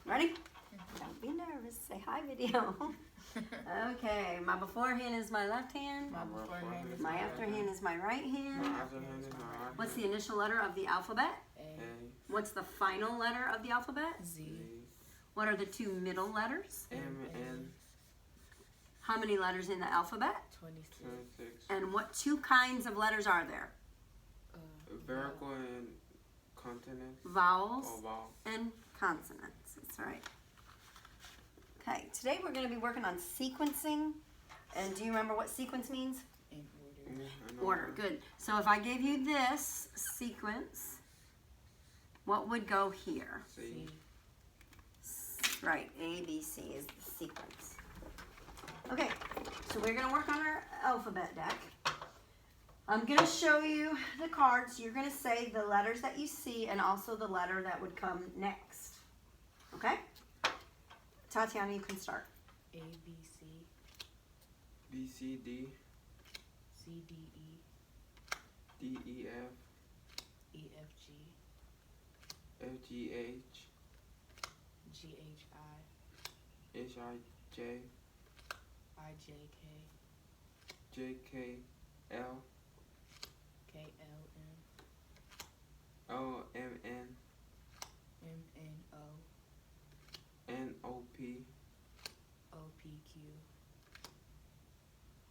Ready? Don't be nervous. Say hi, video. Okay, my beforehand is my left hand. My after hand is my right hand. What's the initial letter of the alphabet? A. What's the final letter of the alphabet? Z. What are the two middle letters? M. N. How many letters in the alphabet? 26. And what two kinds of letters are there? Vertical and consonants. Vowels Oh, vowel. and consonants. That's right. Okay, today we're going to be working on sequencing. And do you remember what sequence means? In order. Order, good. So if I gave you this sequence, what would go here? C. Right, A, B, C is the sequence. Okay, so we're going to work on our alphabet deck. I'm going to show you the cards. You're going to say the letters that you see and also the letter that would come next. Okay? Tatiana, you can start. A, B, C, B, C, D. C, D, E, D, E, F. E, F, G, F, G, H. G, H, I, H, I, J. I, J, K, J, K, L. K, L, M, L, M, N. M, N, O, N, O, P. O, P, Q,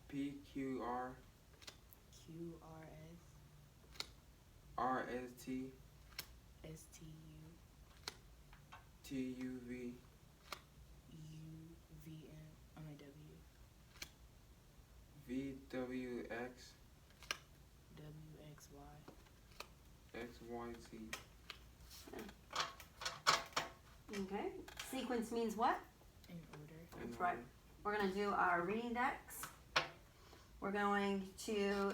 P, Q, R. Q, R, S, R, S, T. S, T, U, T, U, V. U, V, M, W, V, W, X. W, X, Y, X, Y, Z. Okay. Sequence means what? in order. That's right. We're going to do our reading decks. We're going to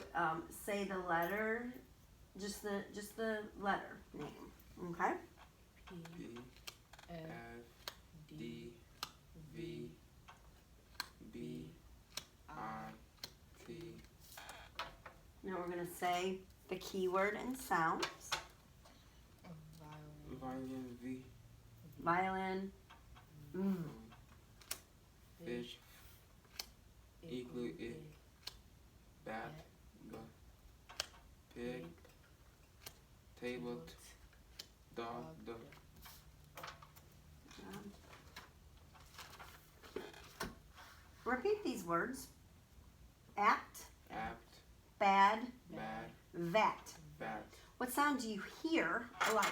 say the letter, just the letter name. Okay? P, P, F, F, D, D, V, B, I, T. Now we're going to say the keyword and sounds. violin, Violin, V. Violin. Fish, igloo, pig, bat, B. Pig, table, goat, dog, D. Repeat these words. Apt, Apt, bad, bad, vat. bat, What sound do you hear alike?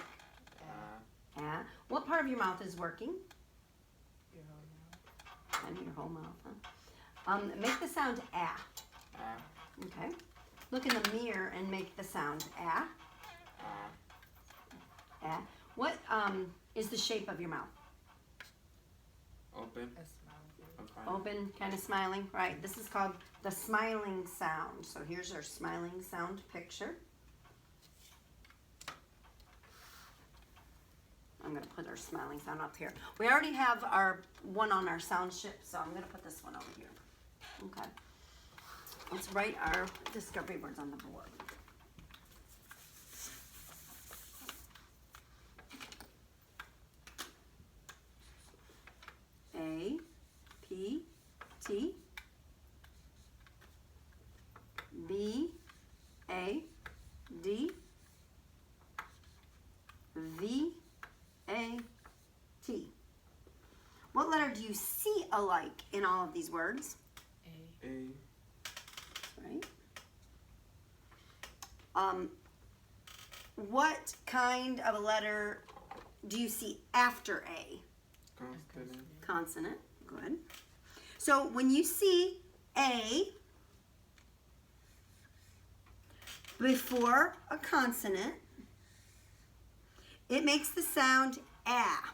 What part of your mouth is working? your whole mouth, Kind of your whole mouth, huh? Make the sound ah. Okay. Look in the mirror and make the sound ah. Ah. What is the shape of your mouth? open, a smile face, I'm fine. Open, kind of smiling. Right. This is called the smiling sound. So here's our smiling sound picture. I'm going to put our smiling sound up here. We already have our one on our sound chip, so I'm going to put this one over here. Okay. Let's write our discovery words on the board. A, P, T, B, A, D, V, A, T. What letter do you see alike in all of these words? A, A, Right. What kind of a letter do you see after A? consonant, Consonant. Good. So when you see A before a consonant, it makes the sound ah.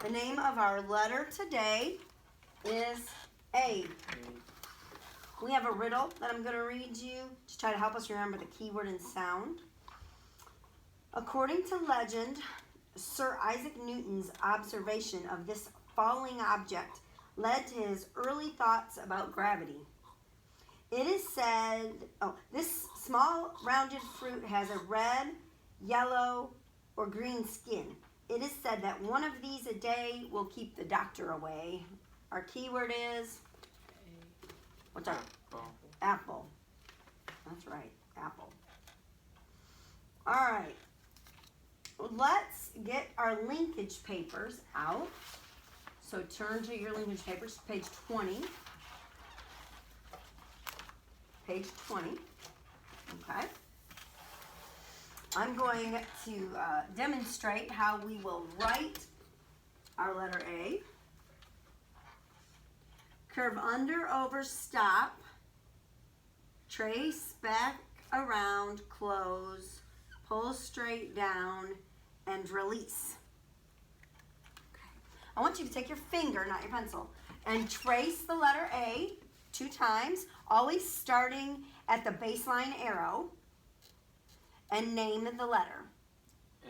The name of our letter today is A. We have a riddle that I'm going to read you to try to help us remember the keyword and sound. According to legend, Sir Isaac Newton's observation of this falling object led to his early thoughts about gravity. It is said, this small rounded fruit has a red, yellow, or green skin. It is said that one of these a day will keep the doctor away. Our keyword is, what's our Apple. apple? That's right, apple. All right. Let's get our linkage papers out. So turn to your linkage papers, page 20. Page 20. Okay. I'm going to demonstrate how we will write our letter A. Curve under, over, stop. Trace back around, close, pull straight down, and release. Okay. I want you to take your finger, not your pencil, and trace the letter A 2 times, always starting at the baseline arrow, and name the letter. A.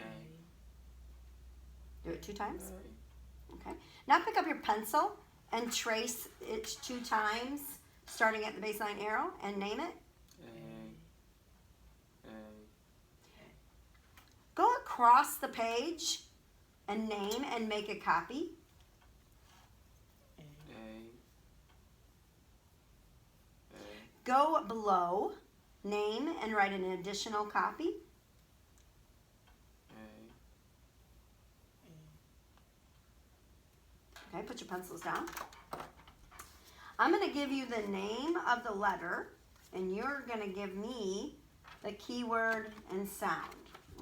Do it 2 times. A. Okay. Now pick up your pencil and trace it 2 times, starting at the baseline arrow, and name it. A. Go across the page and name and make a copy. A. Go below, name and write an additional copy. Okay, put your pencils down. I'm going to give you the name of the letter, and you're going to give me the keyword and sound.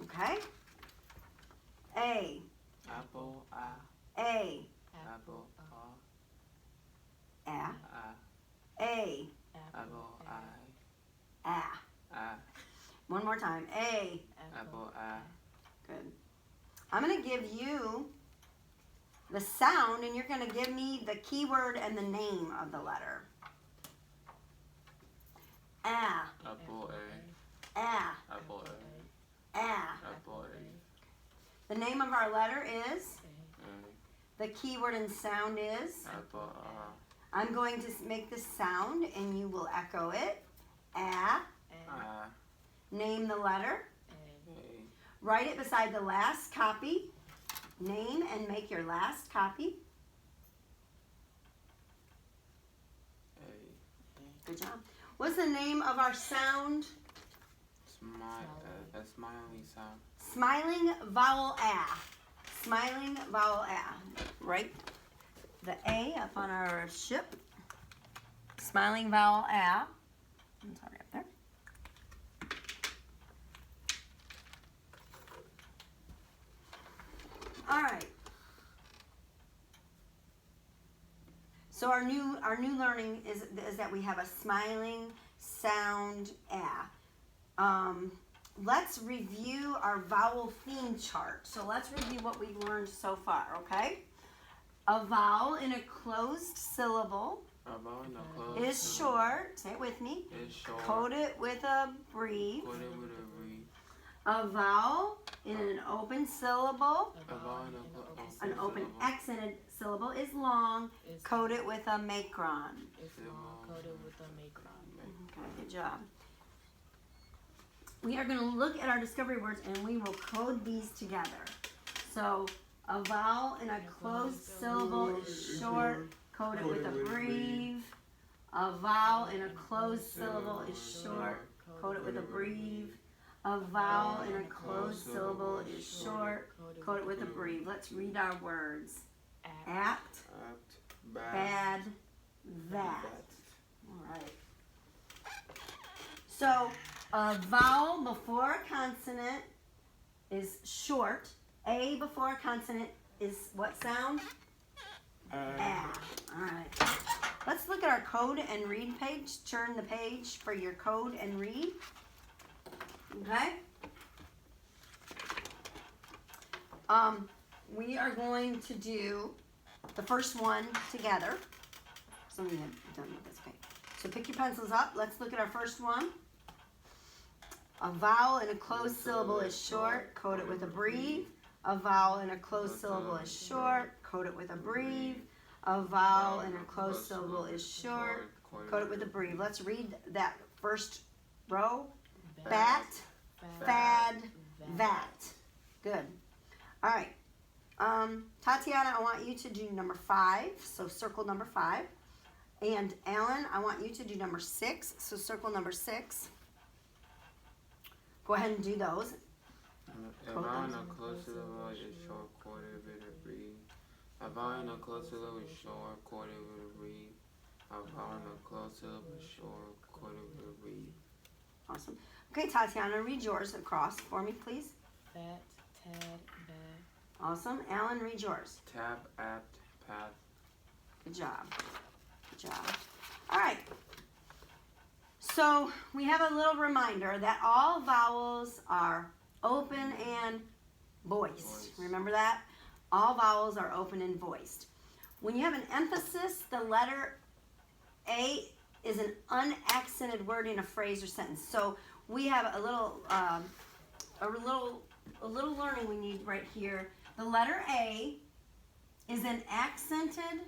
Okay? A. Apple. A. Apple. A. A. A. Apple. A. One more time. A. Apple. Good. I'm going to give you the sound, and you're going to give me the keyword and the name of the letter. A. Apple. A. A. Apple. A. A. Apple. A. The name of our letter is, A. the keyword and sound is, Apple. I'm going to make the sound and you will echo it. A. Name the letter. A. Write it beside the last copy. Name and make your last copy. A. Good job. What's the name of our sound? A smiling sound. Smiling vowel A. Smiling vowel A. Write the A up on our ship. Smiling vowel A. It's already up there. All right. So our new learning is that we have a smiling sound A. Let's review our vowel theme chart. So let's review what we've learned so far, okay? A vowel in a closed syllable A vowel in a closed is short. Say it with me. Is short. Code it with a brief. Coded with a brief. A vowel in an open syllable, A vowel in an open syllable. accented syllable is long. Code it with a macron. It's long, coded with a macron. Okay, good job. We are going to look at our discovery words and we will code these together. So a vowel in a closed syllable is short. Code it with a brief. A vowel in a closed syllable is short. Code it with a brief. A vowel in a closed syllable is short. Code it with a brief. Let's read our words. Act, bad, that. All right. So a vowel before a consonant is short. A before a consonant is what sound? Ah. All right. Let's look at our code and read page. Turn the page for your code and read. Okay. We are going to do the first one together. Some of you have done this. Okay. So pick your pencils up. Let's look at our first one. A vowel in a closed syllable is short. Code it with a brief. A vowel in a closed syllable is short. Code it with a brief. A vowel in a closed syllable is short. Code it with a brief. Let's read that first row. Bat, fad, that. Good. All right. Tatiana, I want you to do number 5. So circle number 5. And Alan, I want you to do number 6. So circle number 6. Go ahead and do those. Around a close to the road is short, quarter with a reed. Around a close to the road is short, quarter with a reed. Around a close to the road is short, quarter with a reed. Awesome. Okay, Tatiana, read yours across for me, please. Fat, tad, bad. Awesome. Alan, read yours. Tab, apt, path. Good job. Good job. All right. So we have a little reminder that all vowels are open and voiced. Remember that? All vowels are open and voiced. When you have an emphasis, the letter A is an unaccented word in a phrase or sentence. So we have a little learning we need right here. The letter A is an unaccented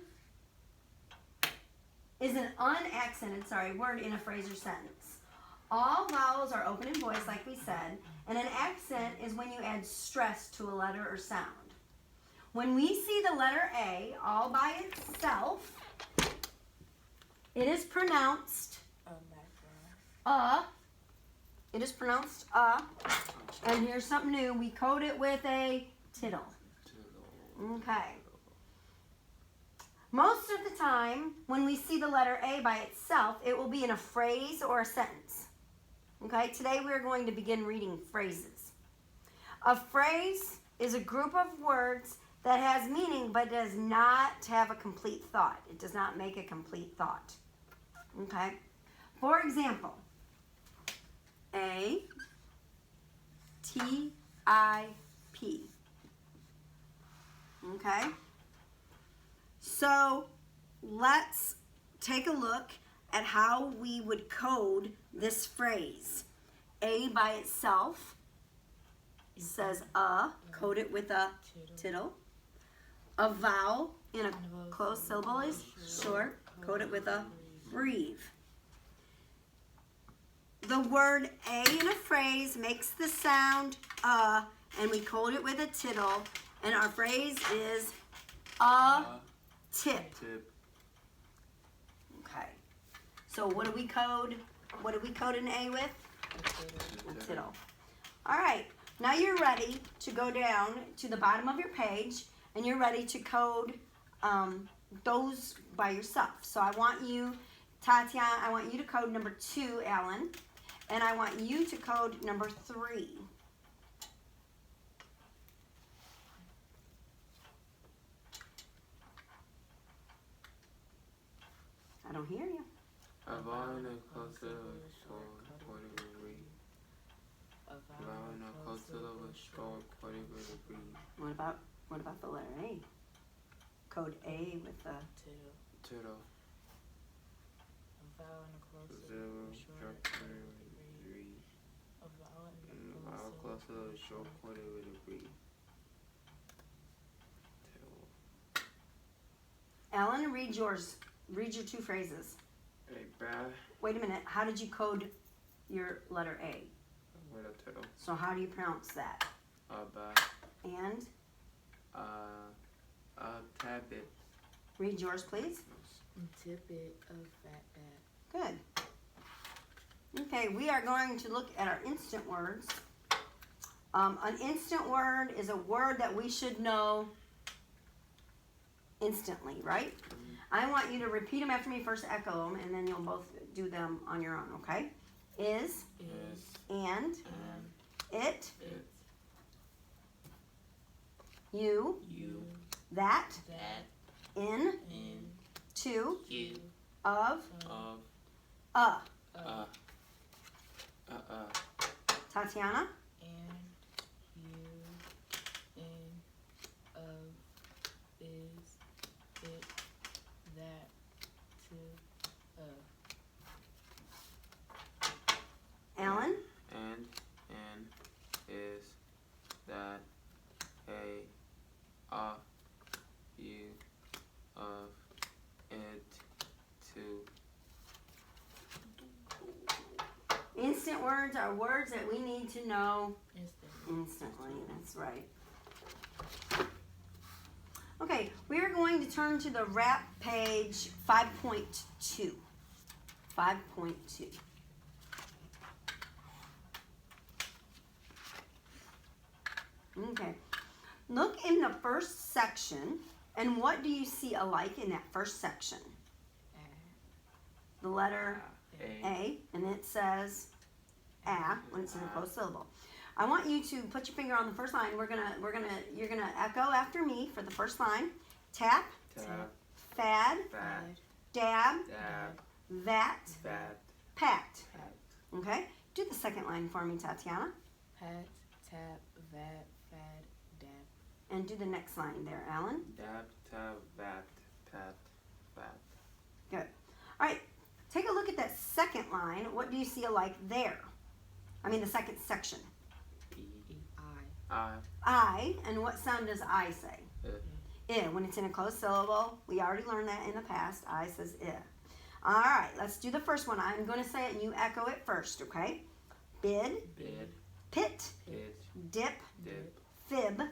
word in a phrase or sentence. All vowels are open and voiced, like we said, and an accent is when you add stress to a letter or sound. When we see the letter A all by itself, it is pronounced It is pronounced and here's something new. We code it with a tittle. Okay. Most of the time, when we see the letter A by itself, it will be in a phrase or a sentence. Okay, today we are going to begin reading phrases. A phrase is a group of words that has meaning but does not have a complete thought. It does not make a complete thought. Okay? For example, A, T, I, P. Okay? So let's take a look at how we would code this phrase. A by itself says code it with a tittle. A vowel in a closed syllable is short, code it with a breathe. The word A in a phrase makes the sound and we code it with a tittle, and our phrase is a tip. Okay. So what do we code? What do we code an A with? A tittle. All right. Now you're ready to go down to the bottom of your page, and you're ready to code those by yourself. So I want you, Tatiana, I want you to code number 2, Alan, and I want you to code number 3. I don't hear you. Around a close to the road is short, quarter with a reed. Around a close to the road is short, quarter with a reed. What about the letter A? Code A with the Tittle. A vowel in a close Zero, short, quarter with a reed. A vowel in a Around a close to the road is short, quarter with a reed. Alan, read yours. Read your 2 phrases. A bad Wait a minute. How did you code your letter A? with a tittle. So how do you pronounce that? A bad. And A tad bit. read yours, please. tip it of fat bad. Good. Okay, we are going to look at our instant words. An instant word is a word that we should know instantly, right? I want you to repeat them after me, first echo them, and then you'll both do them on your own, okay? Is, and, it, you, that, in, to, of, Tatiana, And, you, in, of, is, it, that, to, Alan, and, is, that, a, you, of, it, to. instant words are words that we need to know Instantly. instantly. That's right. Okay, we are going to turn to the rap page 5.2. 5.2. Okay. Look in the first section, and what do you see alike in that first section? The letter A, and it says a when it's in a closed syllable. I want you to put your finger on the first line. You're gonna echo after me for the first line. Tap, Tap, fad, fat, dab, dab, that, fat, packed. pat, Okay? Do the second line for me, Tatiana. Pat, tap, vat, fad, dab. And do the next line there, Alan. dab, tab, vat, pat, fat. Good. All right. Take a look at that second line. What do you see alike there? I mean the second section. E, I. I, and what sound does I say? I. When it's in a closed syllable. We already learned that in the past. I says I. All right, let's do the first one. I'm going to say it and you echo it first, okay? Bid, Bid, pit, pitch, dip, dip, fib, Fib.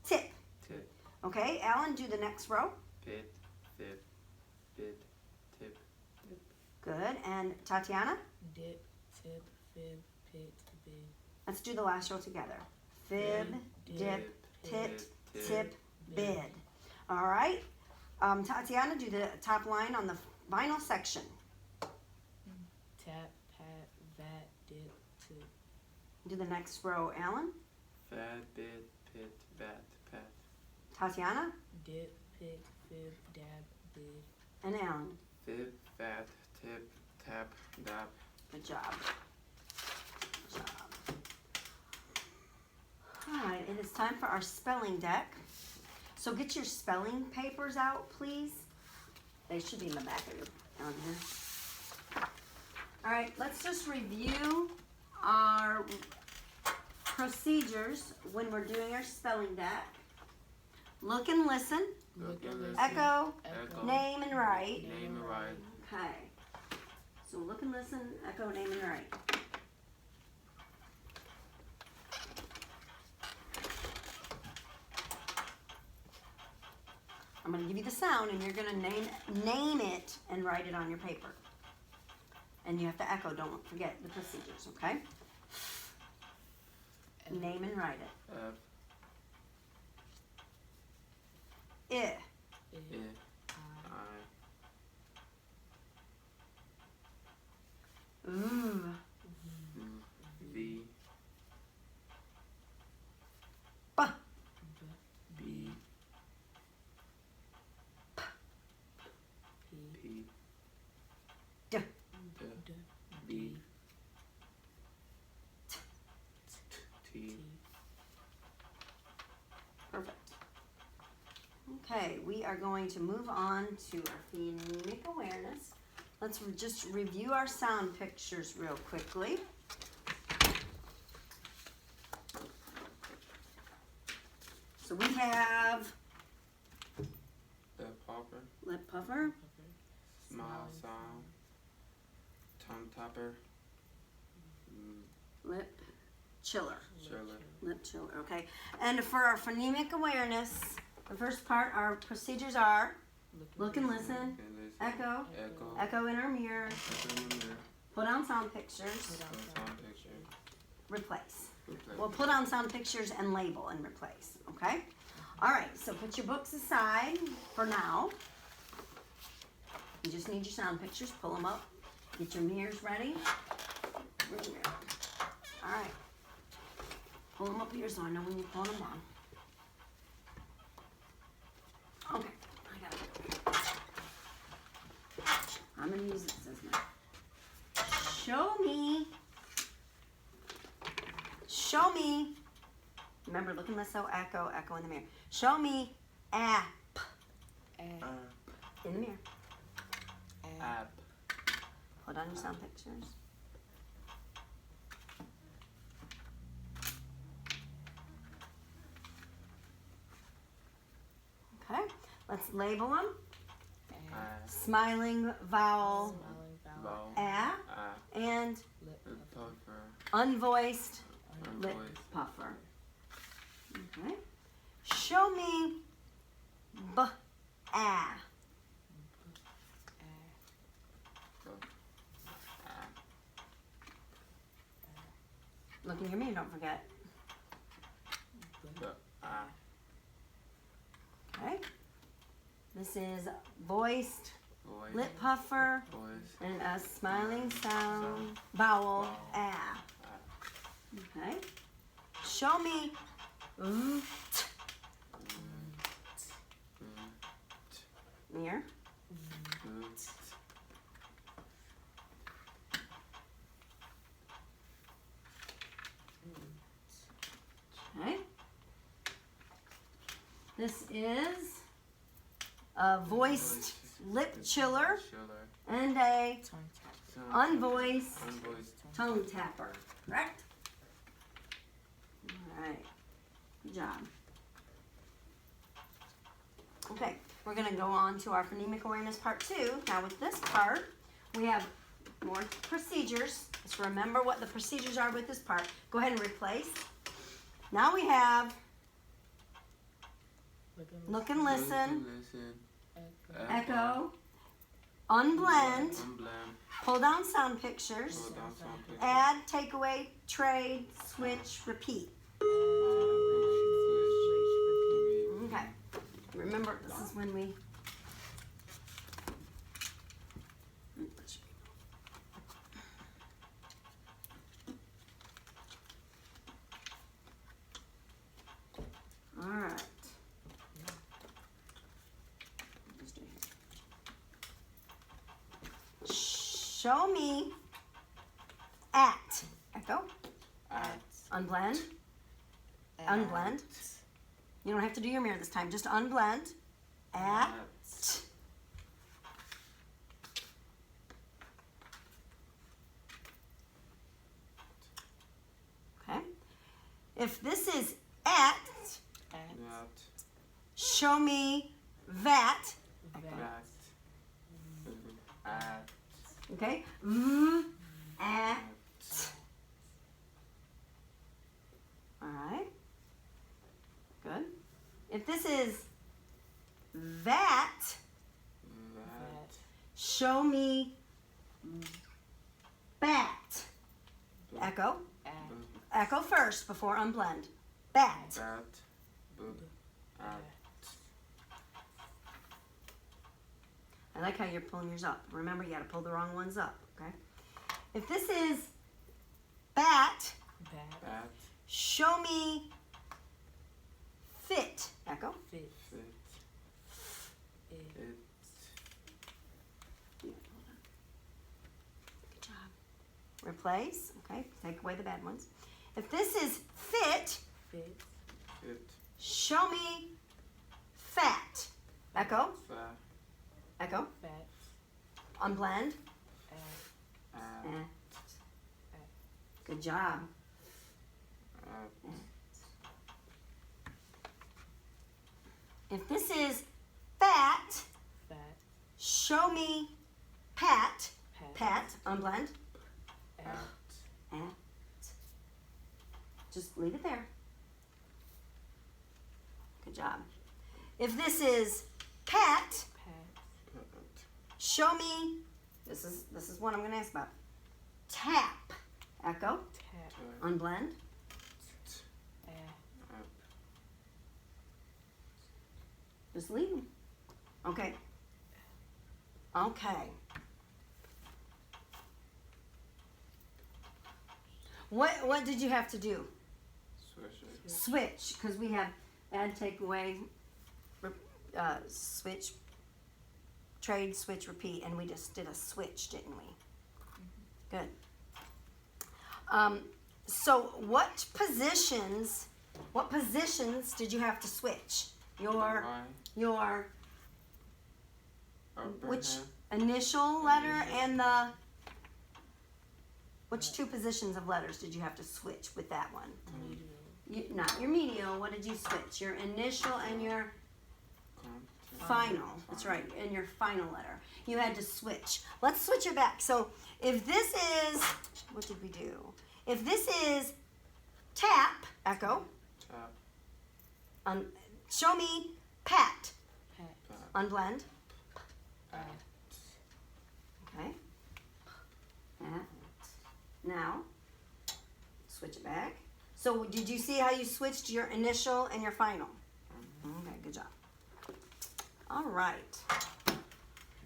tip. tip, Okay, Alan, do the next row. pit, fib, bid, tip, Good. And Tatiana, Dip, tip, fib, pit, bid. let's do the last row together. Fib, dip, tit, tip, bid. All right. Tatiana, do the top line on the final section. Tap, pat, vat, dip, tip. Do the next row, Alan. fat, bid, pit, vat, pat. Tatiana Dip, pit, fib, dab, bid. and Alan. Fib, fat, tip, tap, dab. Good job. Good job. All right, it is time for our spelling deck. So get your spelling papers out, please. They should be in the back of your down here. All right, let's just review our procedures when we're doing our spelling deck. Look and listen. Look and listen. Echo, Echo. name and write. Name and write. Okay. So look and listen, echo, name and write. I'm going to give you the sound and you're going to name it and write it on your paper. And you have to echo, don't forget the procedures, okay? Name and write it. F, I, I, I, ooh, V, B, B, P, P, D, D, D, B, T, T. perfect. Okay, we are going to move on to our phonemic awareness. Let's just review our sound pictures real quickly. So we have lip hopper, lip puffer, smile sound, tongue topper, lip chiller. chiller, Lip chiller, okay. And for our phonemic awareness, the first part, our procedures are look and listen, and listen, echo, echo, echo in our mirror, echo in the mirror, put on sound pictures, put sound picture, replace. replace. We'll put on sound pictures and label and replace, okay? All right, so put your books aside for now. You just need your sound pictures, pull them up, get your mirrors ready. Where's your mirror? All right. Pull them up here so I know when you pull them on. Okay, I got it. I'm gonna use this as my. Show me. Show me. Remember, look and listen, echo, echo in the mirror. Show me app in the mirror. App, Put on your sound pictures. Okay, let's label them. ass, Smiling vowel Smiling vowel. vowel, a ah, and Lip lip puffer. puffer, unvoiced lip Unvoiced. puffer. Okay. Show me b ah. Look in your mirror, don't forget. Okay. This is voiced Voice. lip puffer Voice. and a smiling sound vowel ah. Okay. Show me v t. Mirror. Okay. This is a voiced lip chiller Chiller. and a Tongue tap. unvoiced Unvoiced. tongue tapper. Correct? All right. Good job. Okay, we're going to go on to our phonemic awareness part 2. Now with this part, we have more procedures. Let's remember what the procedures are with this part. Go ahead and replace. Now we have look and listen, Listen. echo, unblend, Unblend. pull down sound pictures, Pull down sound picture. add, take away, trade, switch, repeat. Okay. Remember, this is when we. All right. Show me at. Echo. At. Unblend. Unblend. You don't have to do your mirror this time. Just unblend. At. Okay. If this is at, That. show me that. That. At. Okay. At. All right. Good. If this is that, That. show me bat. Echo. Echo first before unblend. Bat. That. At. I like how you're pulling yours up. Remember, you got to pull the wrong ones up, okay? If this is bat, That. show me fit. Echo. Fit. Fit. It. It. Good job. Replace. Okay, take away the bad ones. If this is fit, Fit. Fit. show me fat. Echo. Fat. Echo. Fat. Unblend. At. Eh. Good job. At. If this is fat, Fat. show me pat. Pat. Pat. Unblend. At. Eh. Just leave it there. Good job. If this is pat, Pat. show me. This is what I'm going to ask about. Tap. Echo. Tap. Unblend. At. Just leave them. Okay. Okay. What did you have to do? Switch it. Switch, because we have add, take away, switch, trade, switch, repeat, and we just did a switch, didn't we? Good. So what positions did you have to switch? Your Upper which hand. initial letter and the which two positions of letters did you have to switch with that one? Not your medial. What did you switch? Your initial and your final. That's right. And your final letter. You had to switch. Let's switch it back. So if this is, what did we do? If this is tap, echo. Tap. Show me pat. Pat. Unblend. Pat. Okay. Pat. Now, switch it back. So did you see how you switched your initial and your final? Okay, good job. All right.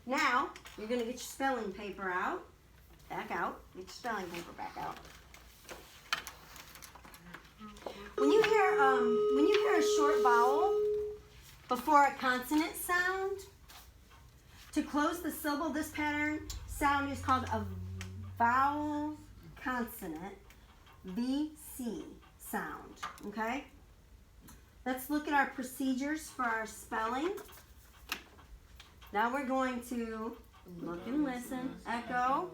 Now, you're going to get your spelling paper out. Back out. Get your spelling paper back out. When you hear a short vowel before a consonant sound, to close the syllable, this pattern sound is called a vowel consonant, VC sound, okay? Let's look at our procedures for our spelling. Now we're going to look and listen, echo,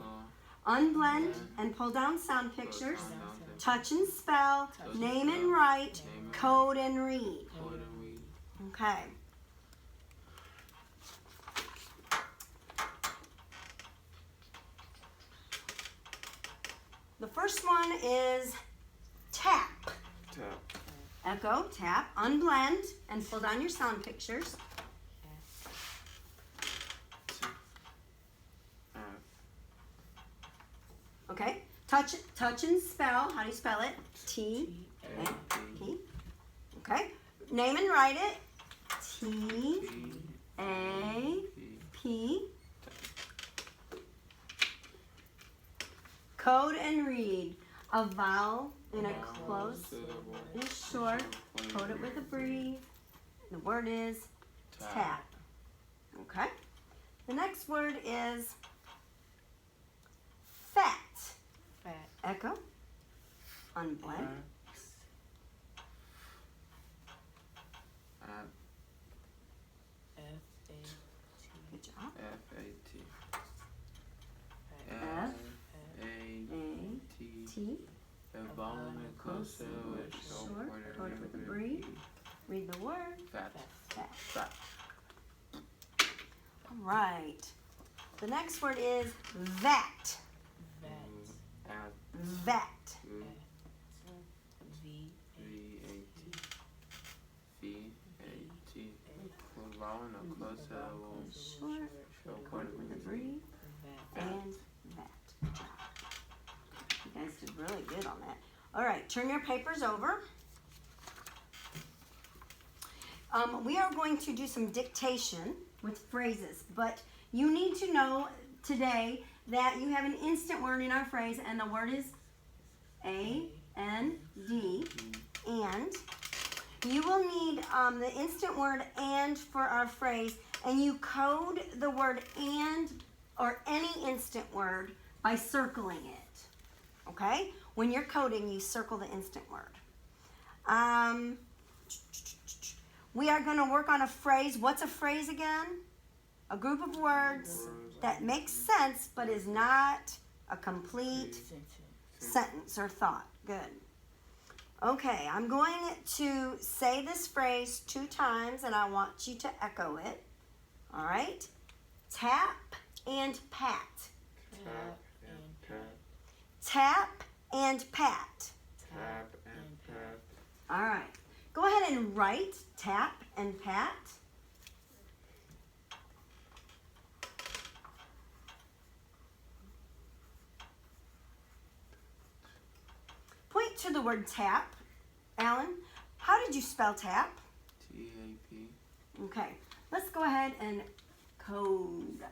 unblend, and pull down sound pictures, touch and spell, name and write, code and read. Okay. The first one is tap. Tap. Echo, tap, unblend, and pull down your sound pictures. Okay. Touch and spell. How do you spell it? T. P. Okay. Name and write it. T. A. P. Code and read. A vowel in a close is short. Code it with a breathe. The word is tap. Okay. The next word is fat. Fat. Echo. Unblend. F-A-T. Good job. F-A-T. F. F-A-T. T. A vowel in a close syllable is short. Code it with a breathe. Read the word. Fat. Fat. Fat. All right. The next word is vat. Vat. Vat. V-A-T. V-A-T. A vowel in a close syllable. Short. Code it with a breathe. And vat. Good job. You guys did really good on that. All right. Turn your papers over. We are going to do some dictation with phrases, but you need to know today that you have an instant word in our phrase, and the word is A-N-D, and you will need the instant word and for our phrase, and you code the word and or any instant word by circling it, okay? When you're coding, you circle the instant word. We are going to work on a phrase. What's a phrase again? A group of words that makes sense but is not a complete sentence or thought. Good. Okay, I'm going to say this phrase 2 times and I want you to echo it. All right? Tap and pat. Tap and pat. Tap and pat. Tap and pat. All right. Go ahead and write tap and pat. Point to the word tap. Alan, how did you spell tap? T-A-P. Okay, let's go ahead and code.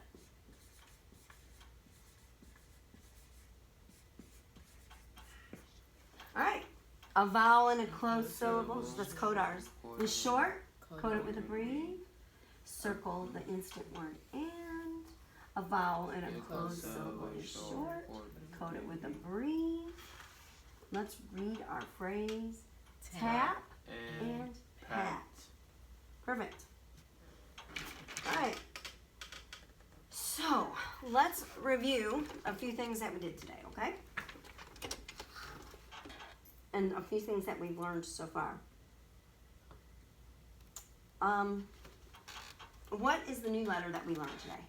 All right, a vowel in a closed syllable, so let's code ours. Is short, code it with a breathe. Circle the instant word and. A vowel in a closed syllable is short, code it with a breathe. Let's read our phrase. Tap and pat. Perfect. All right. So let's review a few things that we did today, okay? And a few things that we've learned so far. What is the new letter that we learned today?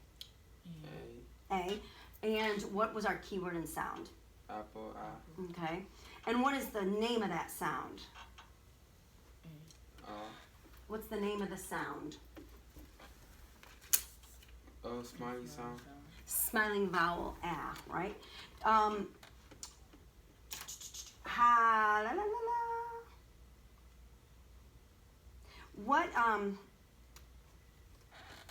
A. A. And what was our keyword and sound? Apple, I. Okay. And what is the name of that sound? What's the name of the sound? Smiley sound. Smiling vowel, ah, right? Ha, la, la, la, la.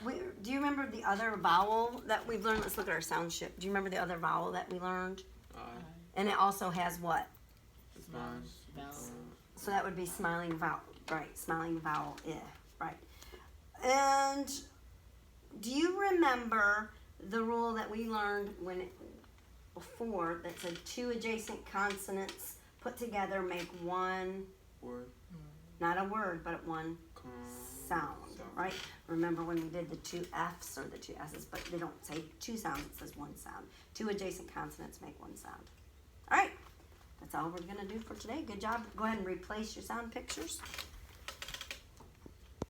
What, do you remember the other vowel that we've learned? Let's look at our sound ship. Do you remember the other vowel that we learned? And it also has what? So that would be smiling vowel, right? Smiling vowel, right? And do you remember the rule that we learned before that said two adjacent consonants put together make one Word. Not a word, but one sound, right? Remember when we did the two F's or the two S's, but they don't say two sounds, it says one sound. Two adjacent consonants make one sound. All right, that's all we're gonna do for today. Good job. Go ahead and replace your sound pictures.